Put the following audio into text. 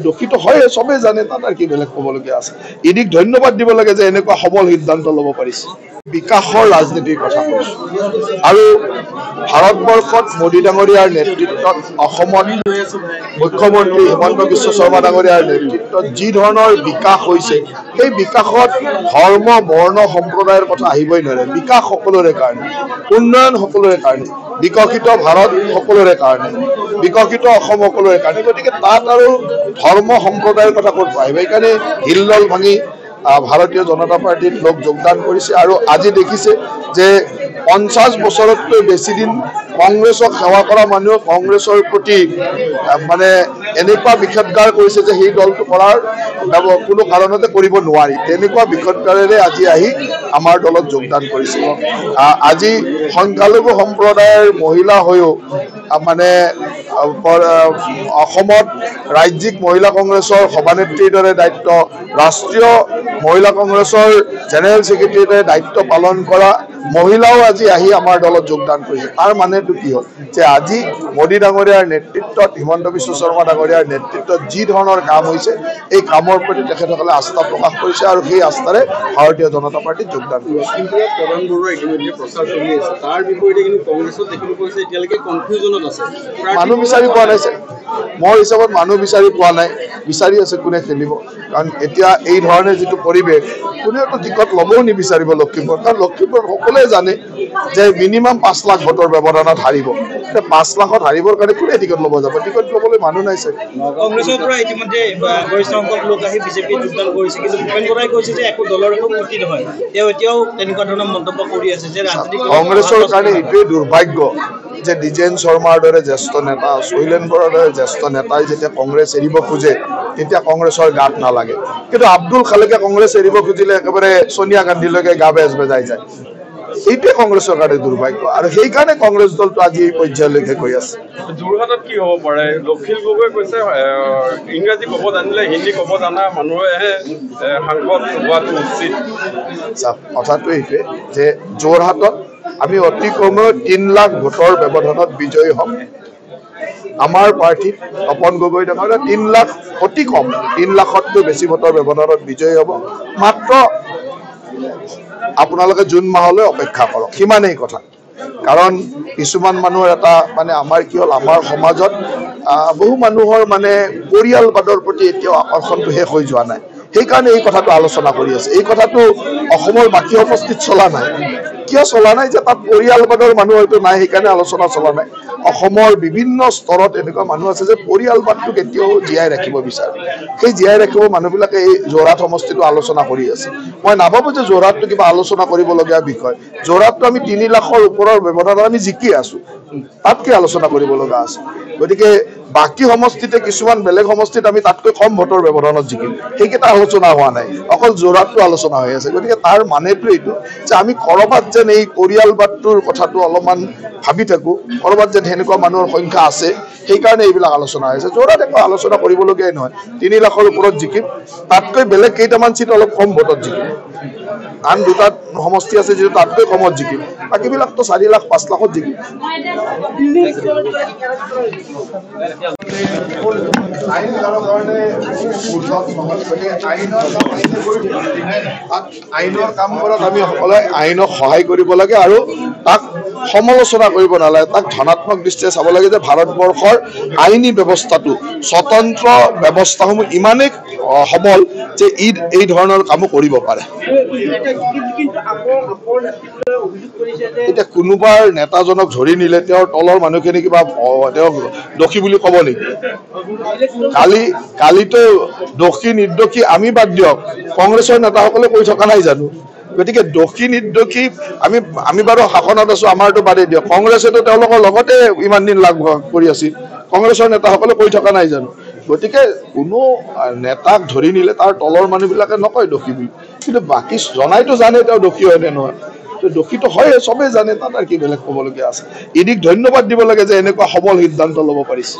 দোষিত হয় সবে জানে, তাত আর কি বেলেগ ক'বলগীয়া আছে। ইডিক ধন্যবাদ দিব লাগে যে এনেকুৱা সবল সিদ্ধান্ত ল'ব পাৰিছে। বিকাশৰ ৰাজনীতিৰ কথা কৈছো আৰু ভাৰতবৰ্ষত মোদী ডাঙৰীয়াৰ নেতৃত্বত অসমত মুখ্যমন্ত্ৰী হিমন্ত বিশ্ব শৰ্মা ডাঙৰীয়াৰ নেতৃত্বত যি ধৰণৰ বিকাশ হৈছে, সেই বিকাশত ধৰ্ম বৰ্ণ সম্প্ৰদায়ৰ কথা আহিবই নোৱাৰে। বিকাশ সকলোৰে কাৰণে, উন্নয়ন সকলোৰে কাৰণে, বিকশিত ভাৰত সকলোৰে কাৰণে, বিকশিত অসম সকলোৰে কাৰণে। গতিকে তাত আৰু ধৰ্ম সম্প্ৰদায়ৰ কথা ক'ত আহিব? সেইকাৰণে হিলদল ভাঙি ভাৰতীয় জনতা পাৰ্টিত লোক যোগদান কৰিছে আৰু আজি দেখিছে যে 50 বছৰতকৈ বেছি দিন কংগ্ৰেছক সেৱা কৰা মানুহ কংগ্ৰেছৰ প্ৰতি মানে এনেকুৱা বিষদগাৰ কৰিছে যে সেই দলটো কৰাৰ কোনো কাৰণতে কৰিব নোৱাৰি। তেনেকুৱা বিষদগাৰেৰে আজি আহি আমাৰ দলত যোগদান কৰিছে। আজি সংখ্যালঘু সম্প্ৰদায়ৰ মহিলা হৈও মানে অসমত ৰাজ্যিক মহিলা কংগ্ৰেছৰ সভানেত্ৰীৰ দৰে দায়িত্ব, ৰাষ্ট্ৰীয় মহিলা কংগ্ৰেছৰ জেনেৰেল ছেক্ৰেটাৰীৰ দৰে দায়িত্ব পালন কৰা মহিলাও আজি আহি আমাৰ দলত যোগদান কৰিছে। তাৰ মানেটো কি হ'ল যে আজি মোদী ডাঙৰীয়াৰ নেতৃত্বত, হিমন্ত বিশ্ব শৰ্মা ডাঙৰীয়াৰ নেতৃত্বত যি ধৰণৰ কাম হৈছে, এই কামৰ প্ৰতি তেখেতসকলে আস্থা প্ৰকাশ কৰিছে আৰু সেই আস্থাৰে ভাৰতীয় জনতা পাৰ্টিত যোগদান কৰিছে। প্ৰধান বৰুৱা ইতিমধ্যে প্ৰচাৰ চলি আছে, তাৰ বিপৰীতে কিন্তু কংগ্ৰেছত দেখিব গৈছে এতিয়ালৈকে কনফিউজনত আছে, মানুহ বিচাৰি পোৱা নাই। মোৰ হিচাপত মানুহ বিচাৰি পোৱা নাই, বিচাৰি আছে কোনে খেলিব। কাৰণ এতিয়া এই ধৰণে যিটো পৰিৱেশ, কোনেওতো টিকট ল'বও নিবিচাৰিব লখিমপুৰ। কাৰণ লখিমপুৰ সকলোৱে জানে যে মিনিমাম 5 লাখ ভোটৰ ব্যৱধানত হাৰিব। 5 লাখত হাৰিবৰ কাৰণে কোনে টিকট ল'ব যাব? টিকট ল'বলৈ মানুহ নাই চাগে। কংগ্ৰেছৰ পৰা ইতিমধ্যে গৰিষ্ঠ সংখ্যক লোক আহি বিজেপিত যোগদান কৰিছে, কিন্তু ভূপেন বৰাই কৈছে যে একো দলৰ একো ক্ষতি নহয়। তেওঁ এতিয়াও তেনেকুৱা ধৰণৰ মন্তব্য কৰি আছে যে ৰাজনীতি কংগ্ৰেছৰ কাৰণে এইটোৱে দুৰ্ভাগ্য যে দ্বিজেন শৰ্মাৰ দৰে জ্যেষ্ঠ নেতা, শৈলেন বৰাৰ দৰে জ্যেষ্ঠ নেতাই যেতিয়া কংগ্ৰেছ এৰিব খোজে তেতিয়া কংগ্ৰেছৰ গাত নালাগে। কিন্তু আব্দুল খালেকে কংগ্ৰেছ এৰিব খুজিলে একেবাৰে সোনিয়া গান্ধীলৈকে গা বেজ বেজাই যায়। এইটোৱে কংগ্ৰেছৰ কাৰণে দুৰ্ভাগ্য আৰু সেইকাৰণে কংগ্ৰেছ দলটো আজি এই পৰ্যায়লৈকে গৈ আছে। যোৰহাটত কি হ'ব পাৰে? লক্ষীল গগৈ কৈছে ইংৰাজী ক'ব জানিলে হিন্দী ক'ব জানা মানুহেহে সাংসদ হোৱাটো উচিত। কথাটো এইটোৱে যে যোৰহাটত আমি অতি কমেও 3 লাখ ভোটৰ ব্যৱধানত বিজয়ী হ'ম। আমাৰ প্ৰাৰ্থীত তপন গগৈ ডাঙৰীয়া 3 লাখ, অতি কম 3 লাখতকৈ বেছি ভোটৰ ব্যৱধানত বিজয়ী হ'ব। মাত্ৰ আপোনালোকে জুন মাহলৈ অপেক্ষা কৰক, সিমানেই কথা। কাৰণ কিছুমান মানুহৰ এটা মানে আমাৰ কি হ'ল, আমাৰ সমাজত বহু মানুহৰ মানে পৰিয়ালবাদৰ প্ৰতি এতিয়াও আকৰ্ষণটো শেষ হৈ যোৱা নাই। সেইকাৰণে এই কথাটো আলোচনা কৰি আছে। এই কথাটো অসমৰ বাকী সমষ্টিত চলা নাই। কিয় চলা নাই? যে তাত পৰিয়ালবাদৰ মানুহ হয়তো নাই, সেইকাৰণে আলোচনা চলা নাই। অসমৰ বিভিন্ন স্তৰত এনেকুৱা মানুহ আছে যে পৰিয়ালবাদটোক এতিয়াও জীয়াই ৰাখিব বিচাৰে। সেই জীয়াই ৰাখিব মানুহবিলাকে এই যোৰহাট সমষ্টিটো আলোচনা কৰি আছে। মই নাভাবোঁ যে যোৰহাটটো কিবা আলোচনা কৰিবলগীয়া বিষয়। যোৰহাটটো আমি 3 লাখৰ ওপৰৰ ব্যৱধানত আমি জিকি আছো, তাত কি আলোচনা কৰিব লগা আছে? গতিকে বাকী সমষ্টিতে কিছুমান বেলেগ সমষ্টিত আমি তাতকৈ কম ভোটৰ ব্যৱধানত জিকিম, সেইকেইটা আলোচনা হোৱা নাই, অকল যোৰহাটটো আলোচনা হৈ আছে। গতিকে তাৰ মানেটো এইটো যে আমি কৰবাত যেন এই পৰিয়ালবাদটোৰ কথাটো অলপমান ভাবি থাকো, কৰবাত যেন সেনেকুৱা মানুহৰ সংখ্যা আছে, সেইকাৰণে এইবিলাক আলোচনা হৈ আছে। যোৰহাট একো আলোচনা কৰিবলগীয়াই নহয়। 3 লাখৰ ওপৰত জিকিম, তাতকৈ বেলেগ কেইটামান চিট অলপ কম ভোটত জিকিম। আন 2টা সমষ্টি আছে যিটো তাতকৈ কমত জিকিম, বাকীবিলাকতো 4 লাখ 5 লাখত জিকিম। আইনৰ কাম কৰাত আমি সকলোৱে আইনক সহায় কৰিব লাগে আৰু তাক সমালোচনা কৰিব নালাগে। তাক ধনাত্মক দৃষ্টিৰে চাব লাগে যে ভাৰতবৰ্ষৰ আইনী ব্যৱস্থাটো, স্বতন্ত্ৰ ব্যৱস্থাসমূহ ইমানেই সবল যে এই ধৰণৰ কামো কৰিব পাৰে। এতিয়া কোনোবাৰ নেতাজনক ধৰি নিলে তেওঁৰ তলৰ মানুহখিনি কিবা তেওঁক দোষী বুলি ক'ব নেকি? কালিতো দোষী নিৰ্দোষী আমি বাদ দিয়ক, কংগ্ৰেছৰ নেতাসকলে কৈ থকা নাই জানো? গতিকে দোষী নিৰ্দোষী আমি বাৰু শাসনত আছো, আমাৰতো বাদেই দিয়ক। কংগ্ৰেছেতো তেওঁলোকৰ লগতে ইমান দিন লাভ কৰি আছিল, কংগ্ৰেছৰ নেতাসকলে কৈ থকা নাই জানো? গতিকে কোনো নেতাক ধৰি নিলে তাৰ তলৰ মানুহবিলাকে নকয় দোষী বুলি, কিন্তু বাকী জনাইতো জানে তেওঁ দোষী হয় নে নহয়। দোষীটো হয় চবেই জানে, তাত আৰু কি বেলেগ ক'বলগীয়া আছে। ইডিক ধন্যবাদ দিব লাগে যে এনেকুৱা সবল সিদ্ধান্ত ল'ব পাৰিছে।